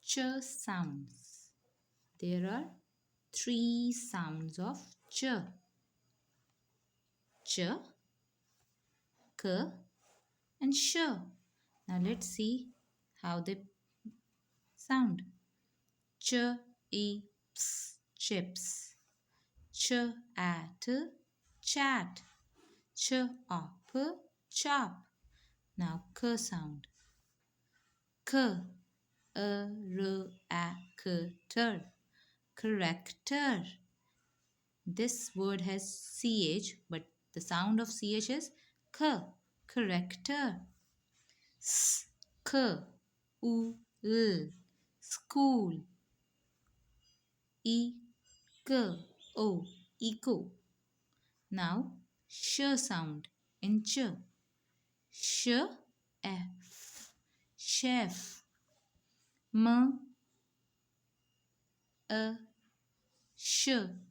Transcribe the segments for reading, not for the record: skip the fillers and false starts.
ch sounds. There are three sounds of ch: ch, k, and sh. Now let's see how they sound. Ch eats chips. Ch at chat. Ch up chop. Now k sound. K character. Character. This word has ch, but the sound of ch is k. Character. S k u l school. E k o eco. Now sh sound in ch. Sh f chef. M a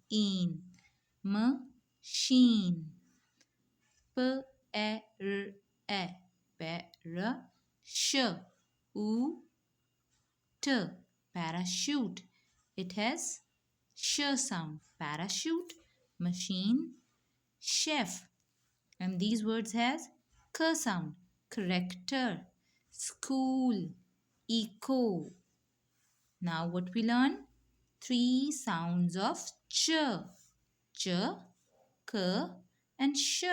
in machine. P e r e sh u t parachute. It has sh sound. Parachute, machine, chef. And these words has k sound. Character, school, eco. Now what we learn? Three sounds of ch: ch, k, and sh.